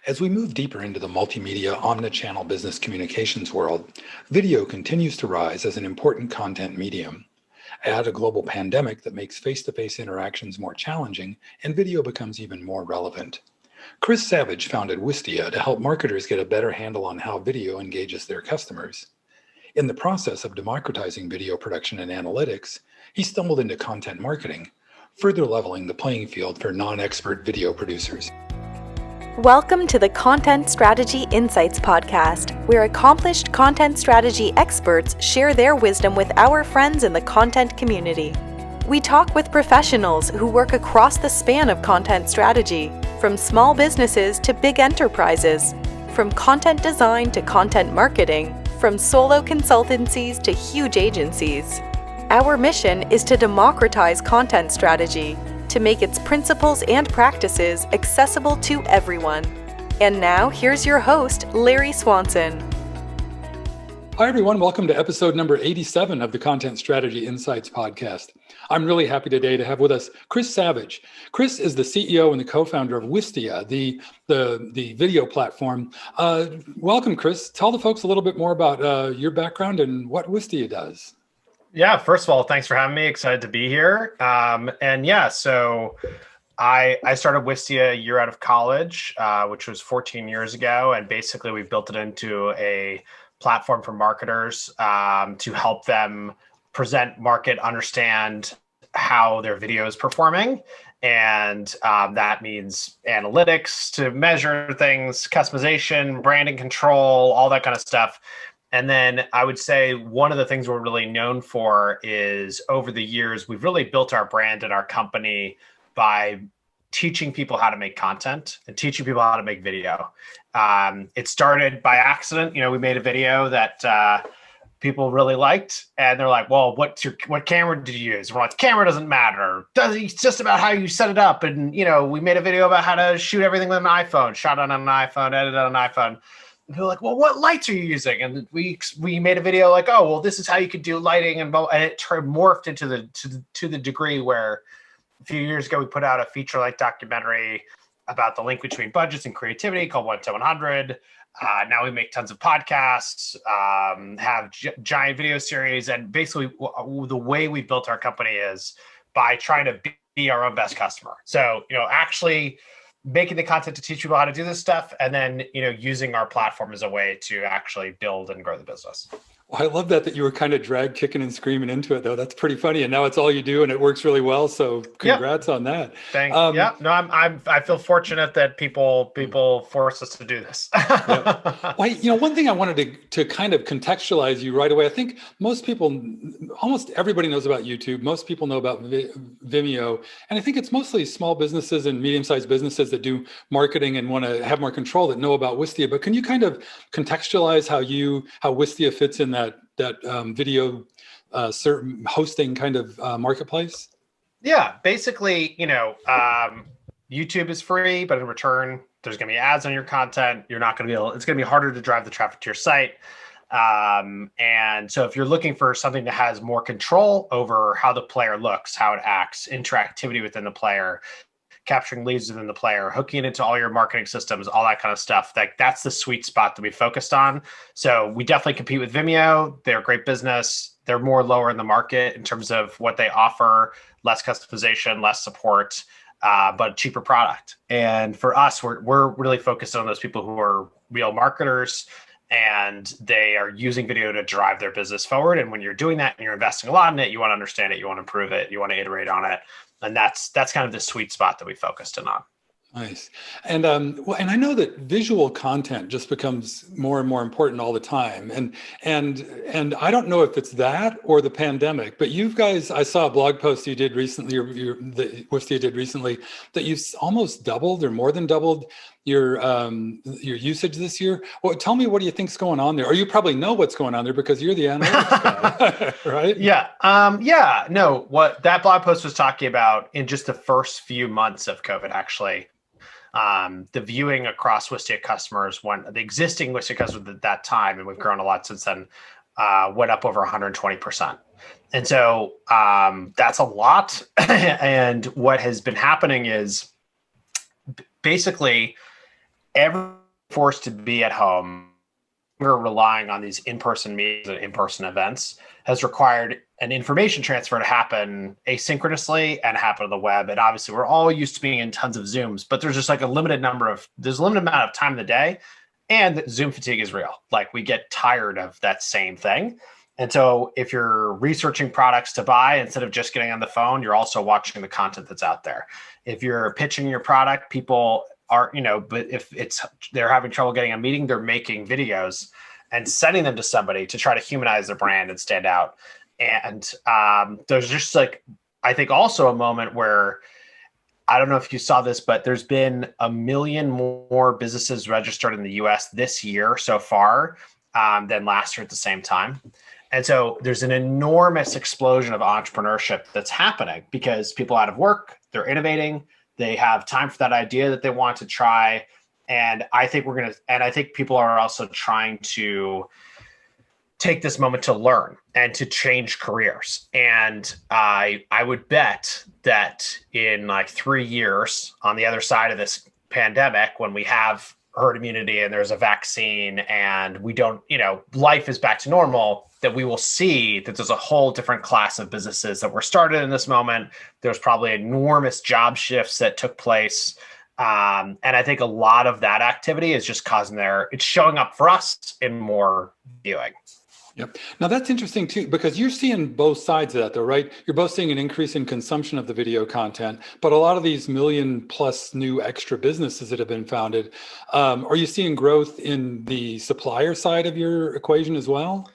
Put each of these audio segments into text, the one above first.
As we move deeper into the multimedia omnichannel business communications world, video continues to rise as an important content medium. Add a global pandemic that makes face-to-face interactions more challenging, and video becomes even more relevant. Chris Savage founded Wistia to help marketers get a better handle on how video engages their customers. In the process of democratizing video production and analytics, he stumbled into content marketing, further leveling the playing field for non-expert video producers. Welcome to the Content Strategy Insights podcast, where accomplished content strategy experts share their wisdom with our friends in the content community. We talk with professionals who work across the span of content strategy, from small businesses to big enterprises, from content design to content marketing, from solo consultancies to huge agencies. Our mission is to democratize content strategy, to make its principles and practices accessible to everyone. And now, here's your host, Larry Swanson. Hi, everyone. Welcome to episode number 87 of the Content Strategy Insights podcast. I'm really happy today to have with us Chris Savage. Chris is the CEO and the co-founder of Wistia, the video platform. Welcome, Chris. Tell the folks a little bit more about your background and what Wistia does. Yeah, first of all, thanks for having me. Excited to be here. So I started Wistia a year out of college, which was 14 years ago. And basically we built it into a platform for marketers to help them present, market, understand how their video is performing. And that means analytics to measure things, customization, branding control, all that kind of stuff. And then I would say one of the things we're really known for is over the years, we've really built our brand and our company by teaching people how to make content and teaching people how to make video. It started by accident. We made a video that people really liked, and they're like, well, what camera did you use? We're like, camera doesn't matter. It's just about how you set it up. And, we made a video about how to shoot everything with an iPhone, shot on an iPhone, edited on an iPhone. And people are like, well, what lights are you using? And we made a video like, oh, well, this is how you could do lighting, and it morphed into the degree where a few years ago we put out a feature-length documentary about the link between budgets and creativity called 1 to 100. Now we make tons of podcasts, have giant video series, and basically the way we built our company is by trying to be our own best customer. So, actually making the content to teach people how to do this stuff, and then, using our platform as a way to actually build and grow the business. Well, I love that you were kind of dragged kicking and screaming into it, though. That's pretty funny. And now it's all you do, and it works really well. So congrats on that. Thanks. I feel fortunate that people force us to do this. Well, one thing I wanted to kind of contextualize you right away. I think almost everybody knows about YouTube. Most people know about Vimeo. And I think it's mostly small businesses and medium-sized businesses that do marketing and want to have more control that know about Wistia. But can you kind of contextualize how Wistia fits in that video hosting kind of marketplace? Yeah, basically, YouTube is free, but in return, there's going to be ads on your content. You're not going to it's going to be harder to drive the traffic to your site. And so if you're looking for something that has more control over how the player looks, how it acts, interactivity within the player, capturing leads within the player, hooking it into all your marketing systems, all that kind of stuff. That's the sweet spot that we focused on. So we definitely compete with Vimeo. They're a great business. They're more lower in the market in terms of what they offer, less customization, less support, but cheaper product. And for us, we're really focused on those people who are real marketers, and they are using video to drive their business forward. And when you're doing that and you're investing a lot in it, you want to understand it, you want to improve it, you want to iterate on it. And that's kind of the sweet spot that we focused in on. Nice. And and I know that visual content just becomes more and more important all the time. And I don't know if it's that or the pandemic, but you guys, I saw a blog post you did recently, or that Wistia did recently, that you've almost doubled or more than doubled your usage this year. Well, tell me, what do you think's going on there? Or you probably know what's going on there because you're the analytics guy, right? Yeah. No, what that blog post was talking about in just the first few months of COVID, actually. The viewing across Wistia customers, the existing Wistia customers at that time, and we've grown a lot since then, went up over 120%. And so that's a lot. And what has been happening is basically everyone's forced to be at home. We're relying on these in-person meetings and in-person events has required an information transfer to happen asynchronously and happen on the web. And obviously we're all used to being in tons of Zooms, but there's just like a limited amount of time in the day, and Zoom fatigue is real. Like we get tired of that same thing. And so if you're researching products to buy, instead of just getting on the phone, you're also watching the content that's out there. If you're pitching your product, people are, but if they're having trouble getting a meeting, they're making videos and sending them to somebody to try to humanize their brand and stand out. And there's just like, I think also a moment where, I don't know if you saw this, but there's been 1 million more businesses registered in the US this year so far than last year at the same time. And so there's an enormous explosion of entrepreneurship that's happening because people are out of work, they're innovating, they have time for that idea that they want to try. And I think I think people are also trying to take this moment to learn and to change careers. And I would bet that in like 3 years on the other side of this pandemic, when we have herd immunity and there's a vaccine and we don't, life is back to normal, that we will see that there's a whole different class of businesses that were started in this moment. There's probably enormous job shifts that took place. And I think a lot of that activity is just it's showing up for us in more viewing. Yep. Now that's interesting too, because you're seeing both sides of that though, right? You're both seeing an increase in consumption of the video content, but a lot of these 1 million plus new extra businesses that have been founded, are you seeing growth in the supplier side of your equation as well?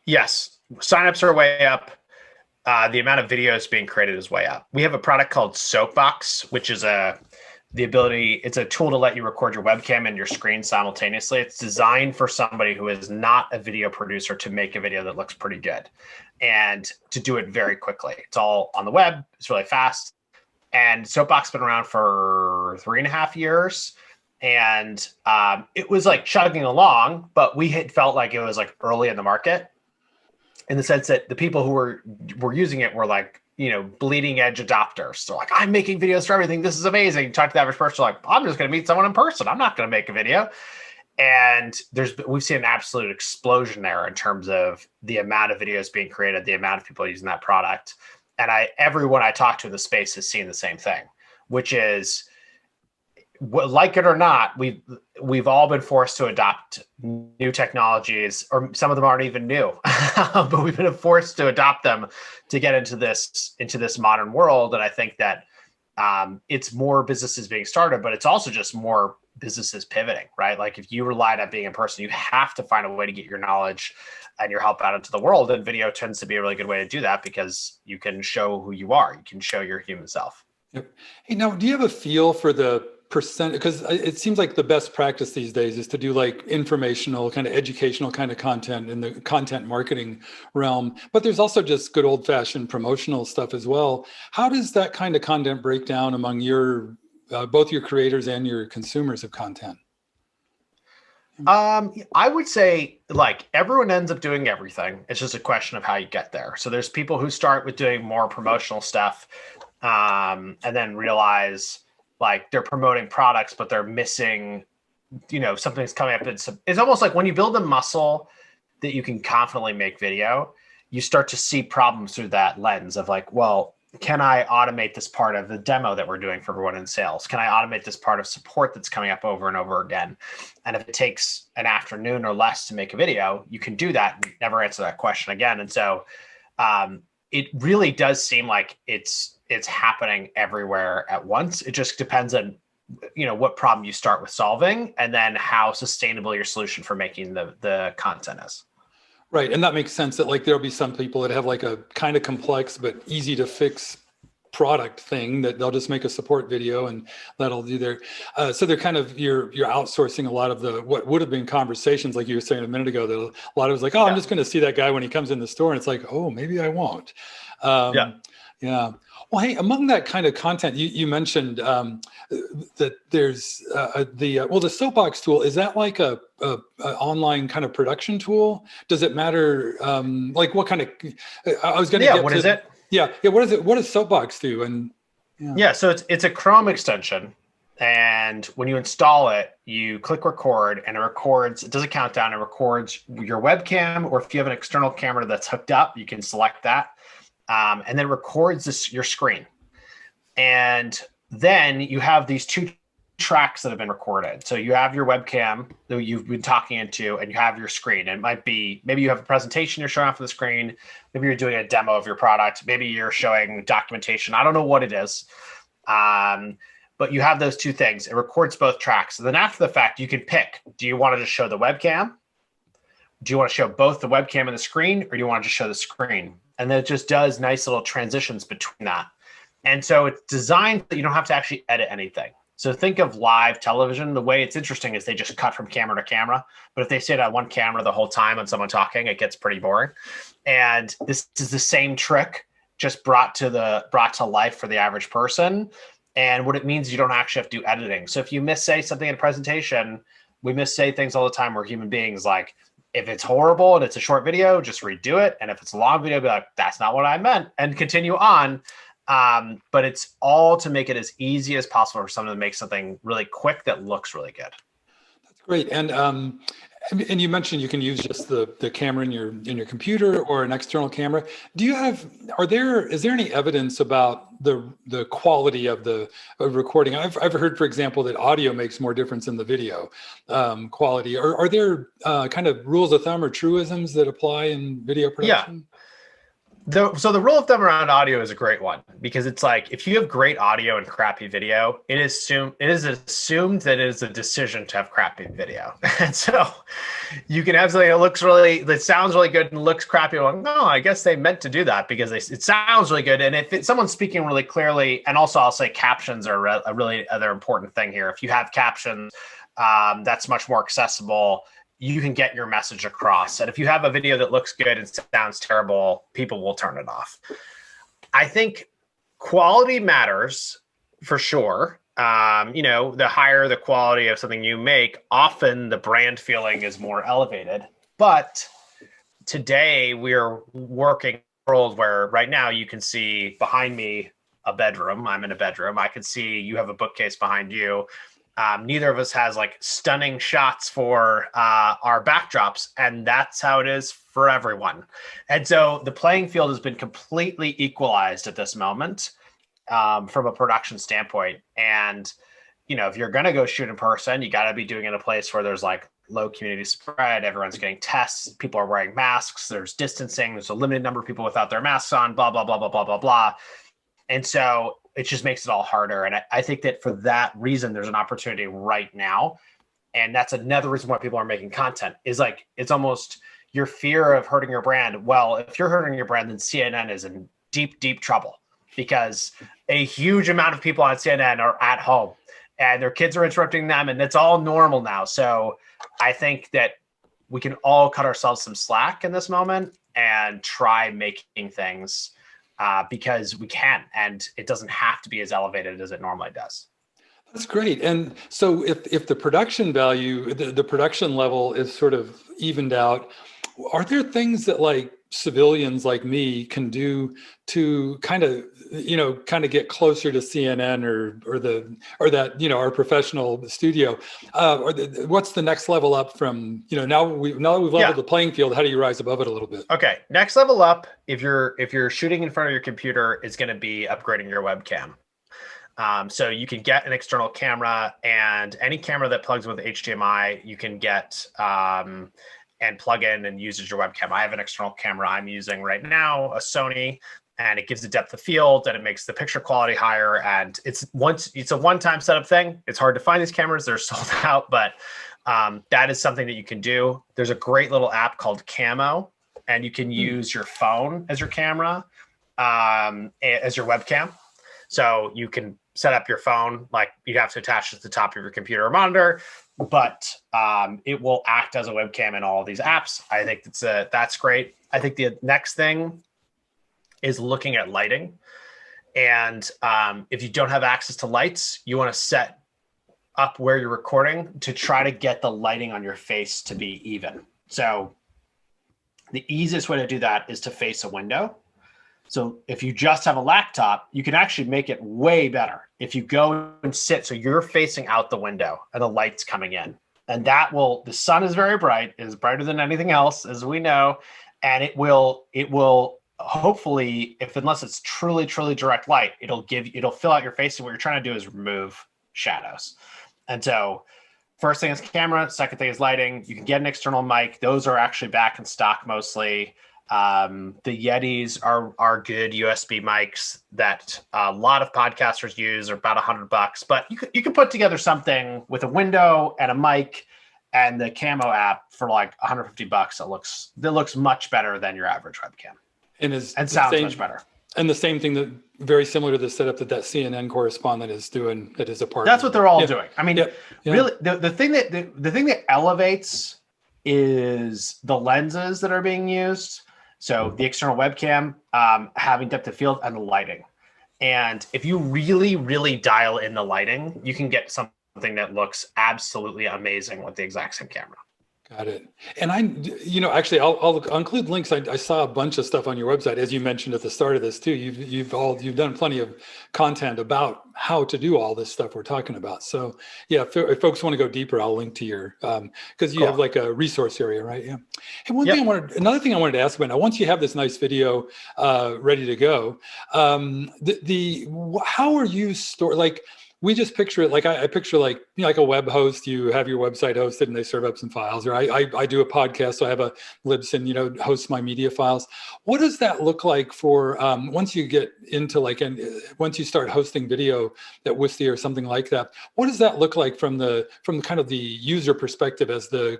Yes. Signups are way up. The amount of videos being created is way up. We have a product called Soapbox, which is it's a tool to let you record your webcam and your screen simultaneously. It's designed for somebody who is not a video producer to make a video that looks pretty good and to do it very quickly. It's all on the web. It's really fast. And Soapbox has been around for 3.5 years. And it was like chugging along, but we had felt like it was like early in the market in the sense that the people who were using it were like, bleeding edge adopters. They're like, I'm making videos for everything. This is amazing. You talk to the average person, like, I'm just going to meet someone in person. I'm not going to make a video. And we've seen an absolute explosion there in terms of the amount of videos being created, the amount of people using that product. And everyone I talk to in the space has seen the same thing, which is, like it or not, we've all been forced to adopt new technologies, or some of them aren't even new, but we've been forced to adopt them to get into this modern world. And I think that it's more businesses being started, but it's also just more businesses pivoting, right? Like if you relied on being in person, you have to find a way to get your knowledge and your help out into the world. And video tends to be a really good way to do that because you can show who you are. You can show your human self. Yep. Hey, now, do you have a feel for the percent? Because it seems like the best practice these days is to do like informational, kind of educational kind of content in the content marketing realm. But there's also just good old fashioned promotional stuff as well. How does that kind of content break down among both your creators and your consumers of content? I would say like everyone ends up doing everything. It's just a question of how you get there. So there's people who start with doing more promotional stuff and then realize like they're promoting products, but they're missing, something's coming up. It's almost like when you build a muscle that you can confidently make video, you start to see problems through that lens of like, well, can I automate this part of the demo that we're doing for everyone in sales? Can I automate this part of support that's coming up over and over again? And if it takes an afternoon or less to make a video, you can do that and never answer that question again. And so it really does seem like it's happening everywhere at once. It just depends on, what problem you start with solving and then how sustainable your solution for making the content is. Right. And that makes sense that like there'll be some people that have like a kind of complex but easy to fix product thing that they'll just make a support video and that'll do their so they're kind of you're outsourcing a lot of the what would have been conversations like you were saying a minute ago that a lot of it was like, oh, I'm just going to see that guy when he comes in the store, and it's like, oh, maybe I won't. Yeah. Well, hey, among that kind of content, you mentioned that there's the Soapbox tool. Is that like a online kind of production tool? Does it matter? Like what kind of? I was going to get what to, is it? Yeah. What is it? What does Soapbox do? And so it's a Chrome extension. And when you install it, you click record and it records, it does a countdown, it records your webcam, or if you have an external camera that's hooked up, you can select that. And then records your screen. And then you have these two tracks that have been recorded. So you have your webcam that you've been talking into, and you have your screen. And it might be, maybe you have a presentation you're showing off of the screen. Maybe you're doing a demo of your product. Maybe you're showing documentation. I don't know what it is. But you have those two things. It records both tracks. And then after the fact, you can pick, do you want to just show the webcam? Do you want to show both the webcam and the screen, or do you want to just show the screen? And then it just does nice little transitions between that. And so it's designed that you don't have to actually edit anything. So think of live television. The way it's interesting is they just cut from camera to camera. But if they stayed on one camera the whole time on someone talking, it gets pretty boring. And this is the same trick, just brought to life for the average person. And what it means is you don't actually have to do editing. So if you missay something in a presentation, we missay things all the time. We're human beings. Like, if it's horrible and it's a short video, just redo it. And if it's a long video, be like, that's not what I meant, and continue on. But it's all to make it as easy as possible for someone to make something really quick that looks really good. That's great. And you mentioned you can use just the camera in your computer or an external camera. Is there any evidence about the quality of recording? I've heard, for example, that audio makes more difference in the video quality. Are there kind of rules of thumb or truisms that apply in video production? Yeah. So the rule of thumb around audio is a great one, because it's like, if you have great audio and crappy video, it is assumed that it is a decision to have crappy video. And so you can have something that sounds really good and looks crappy. Like, no, I guess they meant to do that because it sounds really good. And if someone's speaking really clearly, and also I'll say captions are a really other important thing here. If you have captions, that's much more accessible. You can get your message across. And if you have a video that looks good and sounds terrible, people will turn it off. I think quality matters for sure. The higher the quality of something you make, often the brand feeling is more elevated. But today we're working in a world where right now you can see behind me a bedroom. I'm in a bedroom. I can see you have a bookcase behind you. Neither of us has like stunning shots for our backdrops, and that's how it is for everyone. And so the playing field has been completely equalized at this moment from a production standpoint. And, if you're going to go shoot in person, you got to be doing it in a place where there's like low community spread. Everyone's getting tests. People are wearing masks. There's distancing. There's a limited number of people without their masks on, blah, blah, blah, blah, blah, blah, blah. And so it just makes it all harder. And I think that for that reason, there's an opportunity right now. And that's another reason why people are making content, is like, it's almost your fear of hurting your brand. Well, if you're hurting your brand, then CNN is in deep, deep trouble, because a huge amount of people on CNN are at home and their kids are interrupting them, and it's all normal now. So I think that we can all cut ourselves some slack in this moment and try making things because we can, and it doesn't have to be as elevated as it normally does. That's great. And so if the production value, the production level is sort of evened out, are there things that like civilians like me can do to kind of get closer to CNN or that, our professional studio? What's the next level up from, now that we've leveled the playing field, how do you rise above it a little bit? Okay. Next level up, if you're shooting in front of your computer, is going to be upgrading your webcam. So you can get an external camera, and any camera that plugs with HDMI, you can get and plug in and use as your webcam. I have an external camera I'm using right now, a Sony, and it gives the depth of field and it makes the picture quality higher. And it's a one-time setup thing. It's hard to find these cameras. They're sold out, but that is something that you can do. There's a great little app called Camo, and you can use your phone as your camera, as your webcam. So you can set up your phone, like you have to attach it to the top of your computer or monitor, but it will act as a webcam in all of these apps. I think that's great. I think the next thing is looking at lighting. And if you don't have access to lights, you want to set up where you're recording to try to get the lighting on your face to be even. So the easiest way to do that is to face a window. So if you just have a laptop, you can actually make it way better. If you go and sit, so you're facing out the window and the light's coming in, and the sun is very bright, it is brighter than anything else, as we know. And it will hopefully, unless it's truly, truly direct light, it'll fill out your face. And what you're trying to do is remove shadows. And so first thing is camera, second thing is lighting. You can get an external mic. Those are actually back in stock mostly. The Yetis are good USB mics that a lot of podcasters use. Are about $100, but you can put together something with a window and a mic and the Camo app for like $150. That looks much better than your average webcam, and sounds much better. And the same thing, that very similar to the setup that CNN correspondent is doing. That is a part. That's what they're all doing. I mean, really, the thing that elevates is the lenses that are being used. So the external webcam, having depth of field, and the lighting. And if you really, really dial in the lighting, you can get something that looks absolutely amazing with the exact same camera. Got it. And actually, I'll include links. I saw a bunch of stuff on your website, as you mentioned at the start of this too. You've done plenty of content about how to do all this stuff we're talking about. So yeah, if folks want to go deeper, I'll link to your because you have like a resource area, right? Yeah. And another thing I wanted to ask about. Now, once you have this nice video ready to go, how are you like? We just picture it like I picture like a web host. You have your website hosted and they serve up some files. Or I do a podcast, so I have a Libsyn, hosts my media files. What does that look like for once you get into once you start hosting video at Wistia or something like that? What does that look like from kind of the user perspective as the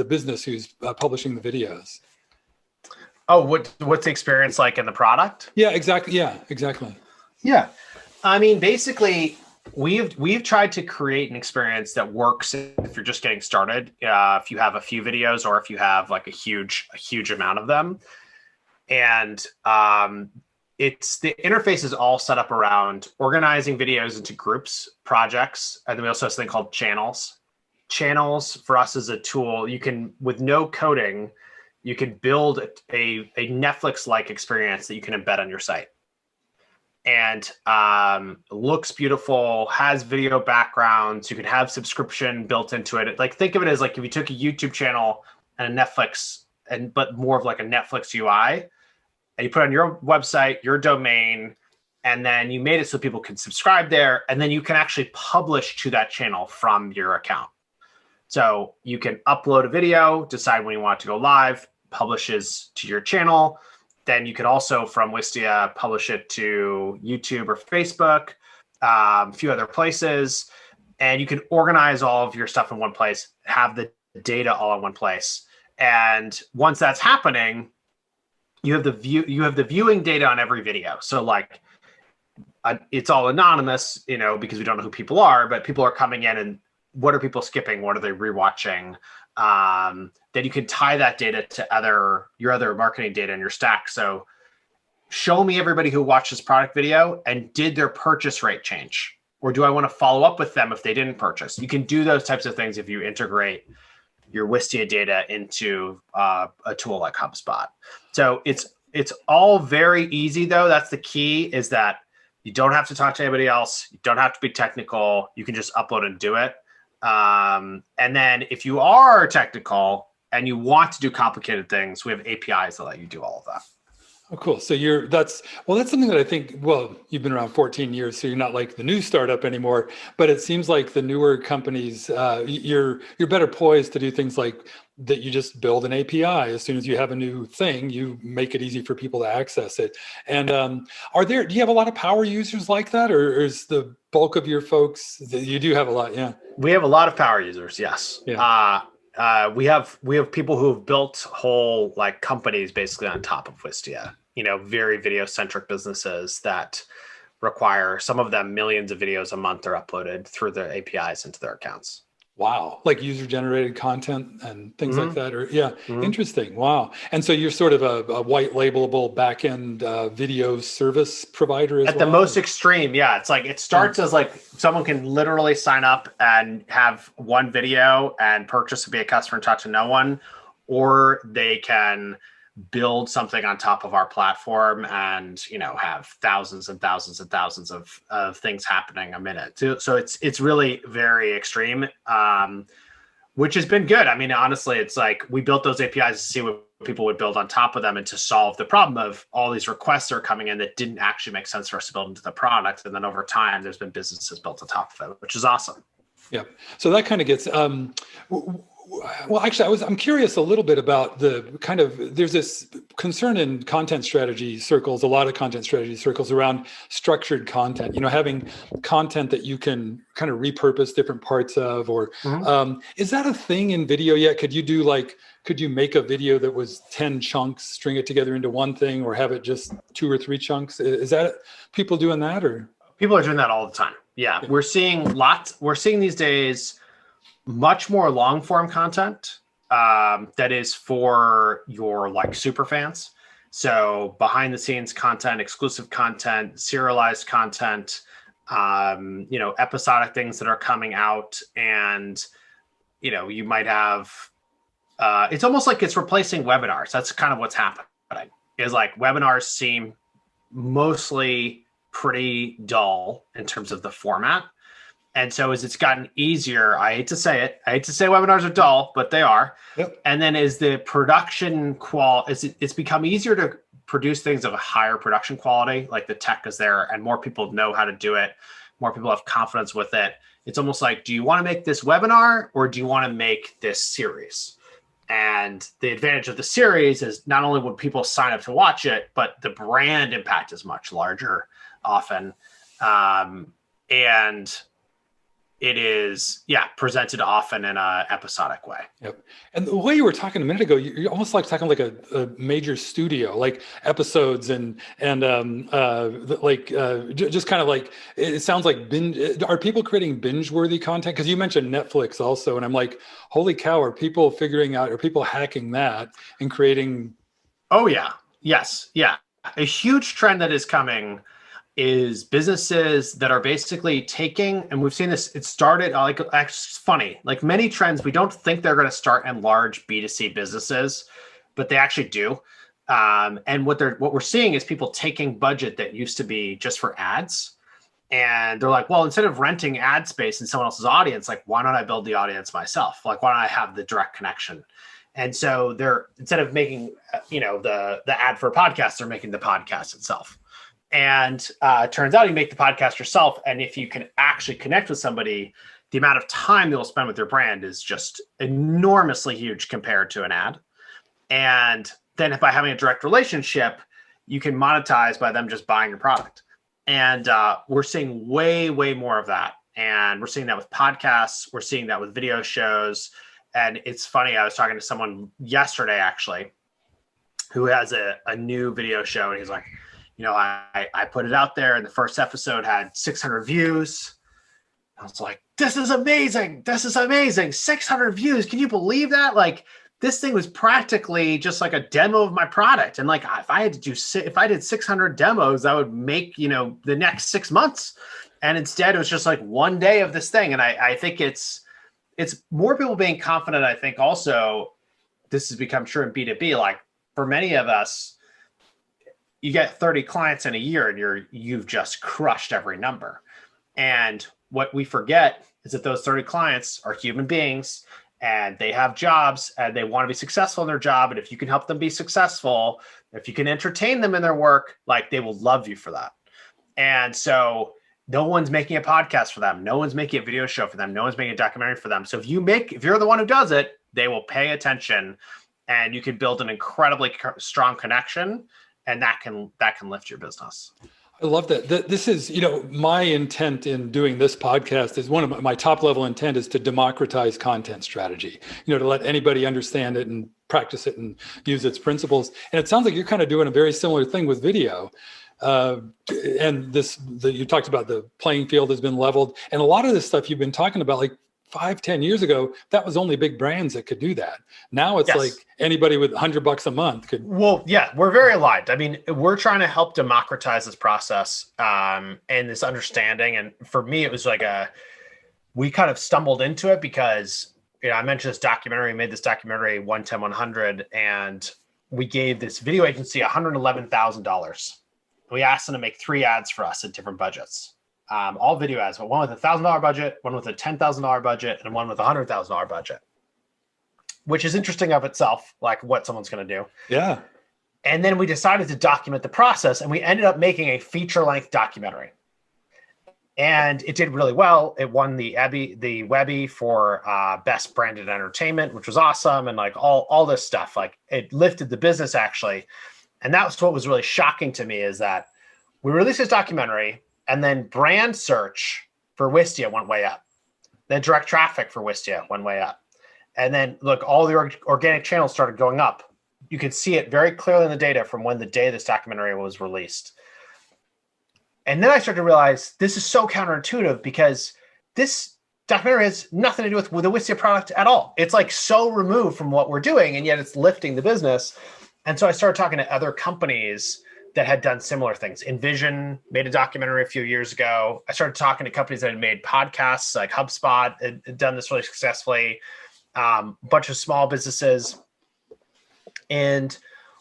business who's publishing the videos? Oh, what's the experience like in the product? Yeah, exactly. Yeah, exactly. Yeah, I mean, basically, we've tried to create an experience that works if you're just getting started, if you have a few videos or if you have like a huge amount of them. And it's the interface is all set up around organizing videos into groups, projects, and then we also have something called channels. Channels for us is a tool you can, with no coding, you can build a Netflix-like experience that you can embed on your site. And looks beautiful, has video backgrounds. You can have subscription built into it. Like, think of it as like if you took a YouTube channel and a Netflix, but more of like a Netflix UI, and you put it on your website, your domain, and then you made it so people can subscribe there, and then you can actually publish to that channel from your account. So you can upload a video, decide when you want it to go live, publishes to your channel. Then you could also, from Wistia, publish it to YouTube or Facebook, a few other places, and you can organize all of your stuff in one place, have the data all in one place. And once that's happening, you have the viewing data on every video. So like, it's all anonymous, because we don't know who people are, but people are coming in, and what are people skipping? What are they rewatching? Then you can tie that data to your other marketing data in your stack. So show me everybody who watched this product video and did their purchase rate change, or do I want to follow up with them if they didn't purchase? You can do those types of things if you integrate your Wistia data into a tool like HubSpot. So it's all very easy though. That's the key, is that you don't have to talk to anybody else. You don't have to be technical. You can just upload and do it. And then if you are technical and you want to do complicated things, we have APIs that let you do all of that. Oh, cool. So that's something that I think, you've been around 14 years, so you're not like the new startup anymore, but it seems like the newer companies, you're better poised to do things like that. You just build an API. As soon as you have a new thing, you make it easy for people to access it. And do you have a lot of power users like that, or is the bulk of your folks, you do have a lot? Yeah. We have a lot of power users. Yes. Yeah. We have people who have built whole like companies basically on top of Wistia, very video centric businesses that require, some of them, millions of videos a month are uploaded through their APIs into their accounts. Wow. Like user generated content and things like that. Interesting. Wow. And so you're sort of a white labelable backend video service provider as well? At the most extreme. Yeah. It's like, it starts as like someone can literally sign up and have one video and purchase and be a customer and talk to no one, or they can build something on top of our platform and, have thousands and thousands and thousands of things happening a minute. So it's really very extreme, which has been good. I mean, honestly, it's like we built those APIs to see what people would build on top of them and to solve the problem of all these requests that are coming in that didn't actually make sense for us to build into the product. And then over time, there's been businesses built on top of it, which is awesome. Yeah. So that kind of gets, well, actually, I'm curious a little bit about there's this concern in content strategy circles, a lot of content strategy circles around structured content, having content that you can kind of repurpose different parts of, or is that a thing in video yet? Could you make a video that was 10 chunks, string it together into one thing, or have it just 2 or 3 chunks? Is that people doing that, or? People are doing that all the time. Yeah. We're seeing these days much more long form content that is for your super fans. So behind the scenes content, exclusive content, serialized content, episodic things that are coming out. And, you might have, it's almost like it's replacing webinars. That's kind of what's happening, is like webinars seem mostly pretty dull in terms of the format. And so as it's gotten easier, I hate to say webinars are dull, but they are. Yep. And then as the production it's become easier to produce things of a higher production quality, like the tech is there and more people know how to do it. More people have confidence with it. It's almost like, do you want to make this webinar or do you want to make this series? And the advantage of the series is not only would people sign up to watch it, but the brand impact is much larger often. And it is, presented often in a episodic way. Yep. And the way you were talking a minute ago, you're almost like talking like a major studio, like episodes and just kind of like, it sounds like are people creating binge-worthy content? Because you mentioned Netflix also, and I'm like, holy cow, are people hacking that and creating? Oh yeah, yes, yeah. A huge trend that is coming is businesses that are basically taking, and we've seen this, it started it's funny, like many trends, we don't think they're going to start in large B2C businesses, but they actually do. And what we're seeing is people taking budget that used to be just for ads. And they're like, well, instead of renting ad space in someone else's audience, like, why don't I build the audience myself? Like, why don't I have the direct connection? And so instead of making, the ad for a podcast, they're making the podcast itself. And it turns out you make the podcast yourself. And if you can actually connect with somebody, the amount of time you'll spend with their brand is just enormously huge compared to an ad. And then by having a direct relationship, you can monetize by them just buying your product. And we're seeing way, way more of that. And we're seeing that with podcasts. We're seeing that with video shows. And it's funny, I was talking to someone yesterday, actually, who has a new video show. And he's like, I put it out there and the first episode had 600 views. I was like, this is amazing. 600 views. Can you believe that? Like, this thing was practically just like a demo of my product. And like, if I did 600 demos, that would make, the next 6 months. And instead it was just like one day of this thing. And I think it's more people being confident. I think also this has become true in B2B. Like for many of us, you get 30 clients in a year and you've just crushed every number. And what we forget is that those 30 clients are human beings and they have jobs and they want to be successful in their job. And if you can help them be successful, if you can entertain them in their work, like they will love you for that. And so no one's making a podcast for them. No one's making a video show for them. No one's making a documentary for them. So if you're the one who does it, they will pay attention and you can build an incredibly strong connection. And that can lift your business. I love that. This is, my intent in doing this podcast is one of my top level intent is to democratize content strategy, to let anybody understand it and practice it and use its principles. And it sounds like you're kind of doing a very similar thing with video. And you talked about the playing field has been leveled. And a lot of this stuff you've been talking about, like 5-10 years ago, that was only big brands that could do that. Now it's like anybody with $100 a month could. Well, yeah, we're very aligned. I mean, we're trying to help democratize this process and this understanding. And for me, it was like we kind of stumbled into it because, I mentioned this documentary, made this documentary 110-100, and we gave this video agency $111,000. We asked them to make 3 ads for us at different budgets. All video ads, but one with $1,000 budget, one with a $10,000 budget, and one with a $100,000 budget, which is interesting of itself, like what someone's going to do. Yeah. And then we decided to document the process, and we ended up making a feature-length documentary. And it did really well. It won the Webby for best branded entertainment, which was awesome, and like all this stuff. Like it lifted the business actually. And that was what was really shocking to me, is that we released this documentary, and then brand search for Wistia went way up. Then direct traffic for Wistia went way up. And then look, all the organic channels started going up. You can see it very clearly in the data from when the day this documentary was released. And then I started to realize this is so counterintuitive, because this documentary has nothing to do with the Wistia product at all. It's like so removed from what we're doing, and yet it's lifting the business. And so I started talking to other companies that had done similar things. Envision made a documentary a few years ago. I started talking to companies that had made podcasts, like HubSpot had done this really successfully, a bunch of small businesses. And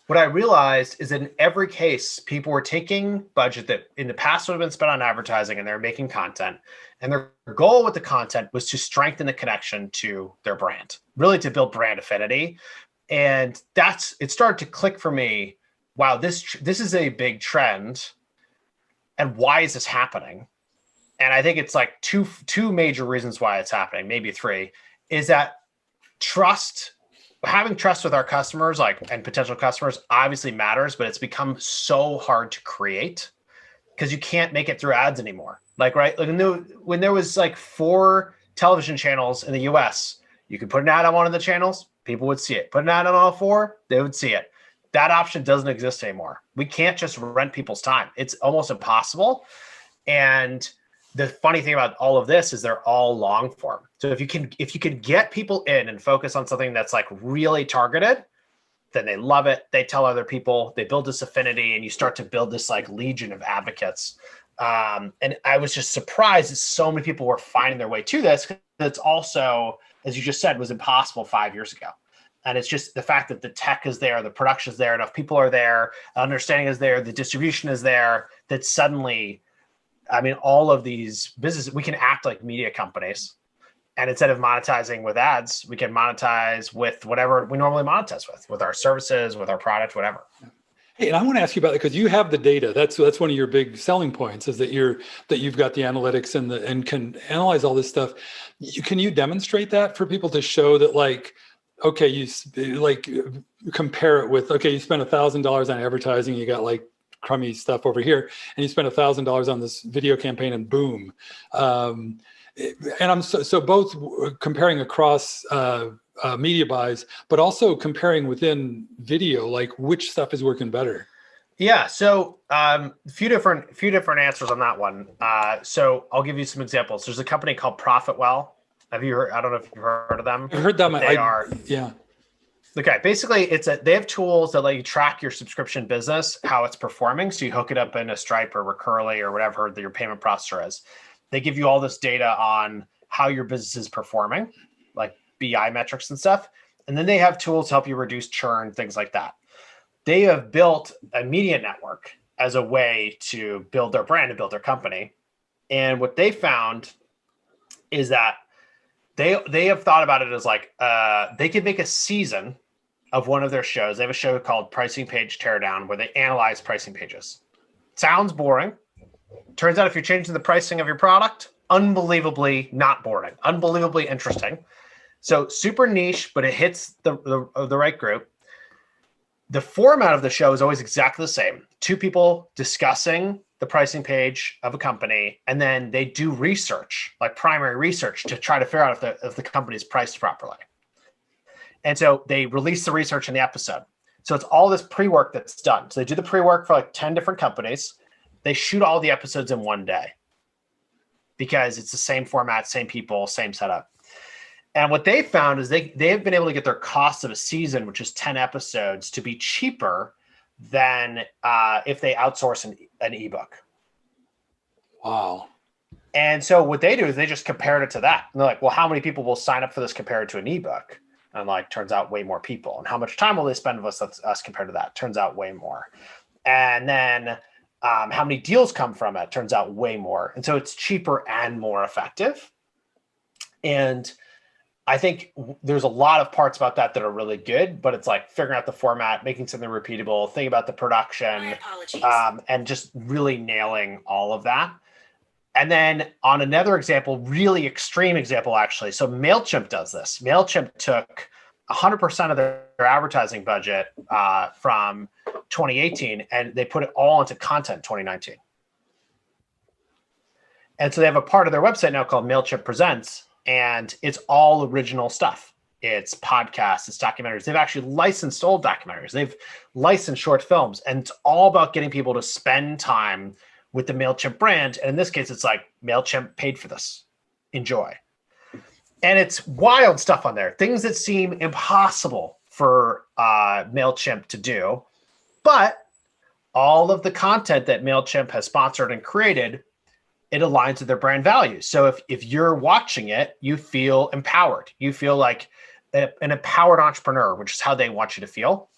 what I realized is that in every case, people were taking budget that in the past would have been spent on advertising, and they're making content. And their goal with the content was to strengthen the connection to their brand, really to build brand affinity. And it started to click for me. Wow, this is a big trend. And why is this happening? And I think it's like two major reasons why it's happening, maybe 3, is that having trust with our customers, and potential customers, obviously matters, but it's become so hard to create because you can't make it through ads anymore. Right? When there was 4 television channels in the US, you could put an ad on one of the channels, people would see it. Put an ad on all 4, they would see it. That option doesn't exist anymore. We can't just rent people's time. It's almost impossible. And the funny thing about all of this is they're all long form. So if you can get people in and focus on something that's really targeted, then they love it. They tell other people, they build this affinity, and you start to build this legion of advocates. And I was just surprised that so many people were finding their way to this, because it's also, as you just said, was impossible 5 years ago. And it's just the fact that the tech is there, the production is there, enough people are there, understanding is there, the distribution is there, that suddenly, all of these businesses, we can act like media companies. And instead of monetizing with ads, we can monetize with whatever we normally monetize with our services, with our product, whatever. Hey, and I want to ask you about it, because you have the data. That's one of your big selling points, is that you've got the analytics and can analyze all this stuff. Can you demonstrate that for people to show that, okay, you compare it with, okay, you spent $1,000 on advertising, you got crummy stuff over here, and you spent $1,000 on this video campaign, and boom. And I'm so both comparing across media buys, but also comparing within video, which stuff is working better. Yeah, so a few different answers on that one. So I'll give you some examples. There's a company called Profitwell. Have you heard? I don't know if you've heard of them. I've heard them. Yeah. Okay, basically, they have tools that let you track your subscription business, how it's performing. So you hook it up in a Stripe or Recurly or whatever that your payment processor is. They give you all this data on how your business is performing, like BI metrics and stuff. And then they have tools to help you reduce churn, things like that. They have built a media network as a way to build their brand and build their company. And what they found is that they have thought about it as they could make a season of one of their shows. They have a show called Pricing Page Teardown, where they analyze pricing pages. Sounds boring. Turns out if you're changing the pricing of your product, unbelievably not boring, unbelievably interesting. So super niche, but it hits the right group. The format of the show is always exactly the same. 2 people discussing the pricing page of a company, and then they do research, primary research, to try to figure out if the company is priced properly. And so they release the research in the episode. So it's all this pre-work that's done. So they do the pre-work for 10 different companies. They shoot all the episodes in one day because it's the same format, same people, same setup. And what they found is they have been able to get their cost of a season, which is 10 episodes, to be cheaper than if they outsource an ebook. Wow. And so what they do is they just compared it to that. And they're like, well, how many people will sign up for this compared to an ebook? And like, turns out way more people. And how much time will they spend with us compared to that? Turns out way more. And then how many deals come from it? Turns out way more. And so it's cheaper and more effective. And I think there's a lot of parts about that are really good, but it's like figuring out the format, making something repeatable, thinking about the production, and just really nailing all of that. And then on another example, really extreme example, actually. So MailChimp does this. MailChimp took 100% of their advertising budget from 2018, and they put it all into content 2019. And so they have a part of their website now called MailChimp Presents, and it's all original stuff. It's podcasts, it's documentaries. They've actually licensed old documentaries. They've licensed short films, and it's all about getting people to spend time with the MailChimp brand. And in this case, it's like MailChimp paid for this. Enjoy. And it's wild stuff on there. Things that seem impossible for MailChimp to do. But all of the content that MailChimp has sponsored and created, it aligns with their brand values. So if you're watching it, you feel empowered. You feel like an empowered entrepreneur, which is how they want you to feel.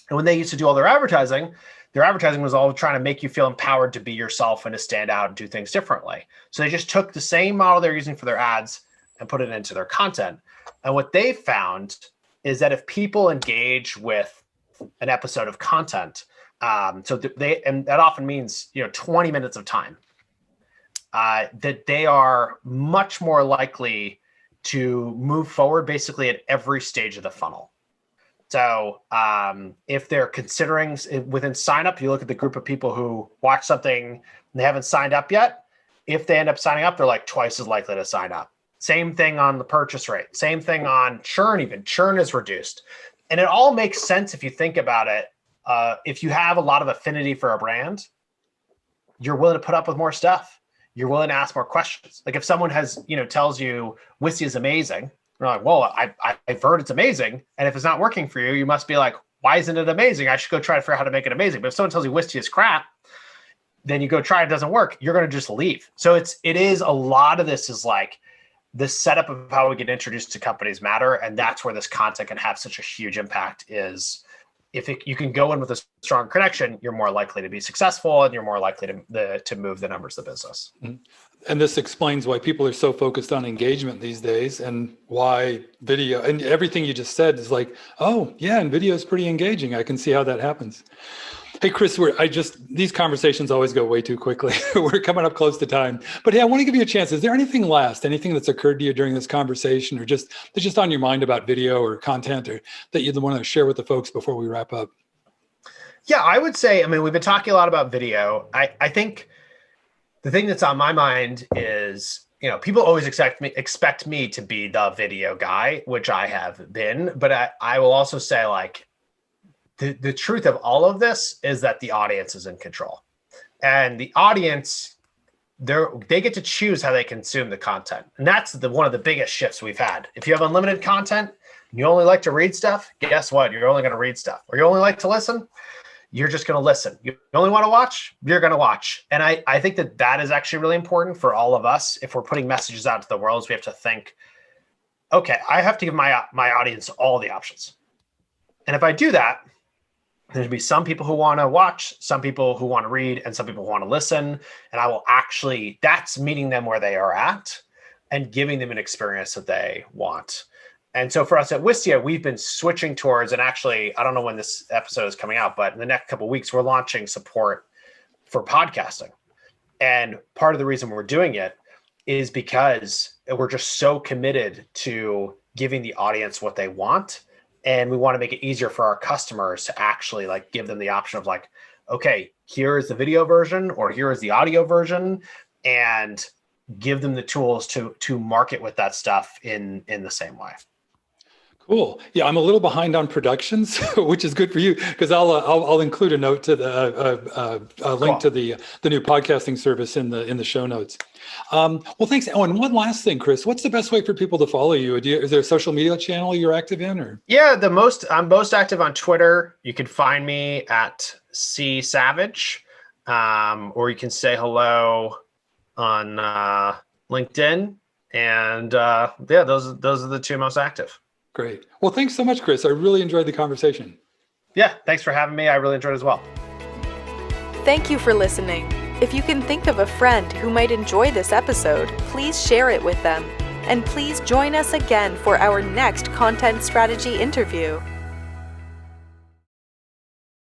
And when they used to do all their advertising was all trying to make you feel empowered to be yourself and to stand out and do things differently. So they just took the same model they're using for their ads and put it into their content. And what they found is that if people engage with an episode of content, and that often means 20 minutes of time, that they are much more likely to move forward basically at every stage of the funnel. So if they're considering within sign up, you look at the group of people who watch something and they haven't signed up yet. If they end up signing up, they're like twice as likely to sign up. Same thing on the purchase rate. Same thing on churn even. Churn is reduced. And it all makes sense if you think about it. If you have a lot of affinity for a brand, you're willing to put up with more stuff. You're willing to ask more questions. Like if someone tells you Wistia is amazing, you're like, well, I've heard it's amazing. And if it's not working for you, you must be like, why isn't it amazing? I should go try to figure out how to make it amazing. But if someone tells you Wistia is crap, then you go try it, doesn't work, you're going to just leave. So it is a lot of this is like the setup of how we get introduced to companies matter. And that's where this content can have such a huge impact is if you can go in with a strong connection, you're more likely to be successful and you're more likely to move the numbers of the business. And this explains why people are so focused on engagement these days and why video and everything you just said is like, oh yeah, and video is pretty engaging. I can see how that happens. Hey, Chris, these conversations always go way too quickly. We're coming up close to time, but hey, I want to give you a chance. Is there anything that's occurred to you during this conversation or that's just on your mind about video or content or that you'd want to share with the folks before we wrap up? Yeah, I would say, we've been talking a lot about video. I think the thing that's on my mind is, people always expect me to be the video guy, which I have been, but I will also say like, the truth of all of this is that the audience is in control, and the audience, they get to choose how they consume the content. And that's one of the biggest shifts we've had. If you have unlimited content, and you only like to read stuff, guess what? You're only going to read stuff. Or you only like to listen, you're just going to listen. You only want to watch, you're going to watch. And I think that is actually really important for all of us. If we're putting messages out to the world, we have to think, okay, I have to give my audience all the options. And if I do that, there'll be some people who want to watch, some people who want to read, and some people who want to listen. And that's meeting them where they are at and giving them an experience that they want. And so for us at Wistia, we've been switching towards, and actually, I don't know when this episode is coming out, but in the next couple of weeks, we're launching support for podcasting. And part of the reason we're doing it is because we're just so committed to giving the audience what they want. And we want to make it easier for our customers to actually like give them the option of like, okay, here is the video version or here is the audio version, and give them the tools to market with that stuff in the same way. Cool. Yeah, I'm a little behind on productions, which is good for you because I'll include a note to the link to the new podcasting service in the show notes. Well, thanks. Oh, and one last thing, Chris, what's the best way for people to follow you? Is there a social media channel you're active in, or? Yeah, I'm most active on Twitter. You can find me at C Savage, or you can say hello on LinkedIn, and those are the two most active. Great. Well, thanks so much, Chris. I really enjoyed the conversation. Yeah, thanks for having me. I really enjoyed it as well. Thank you for listening. If you can think of a friend who might enjoy this episode, please share it with them. And please join us again for our next content strategy interview.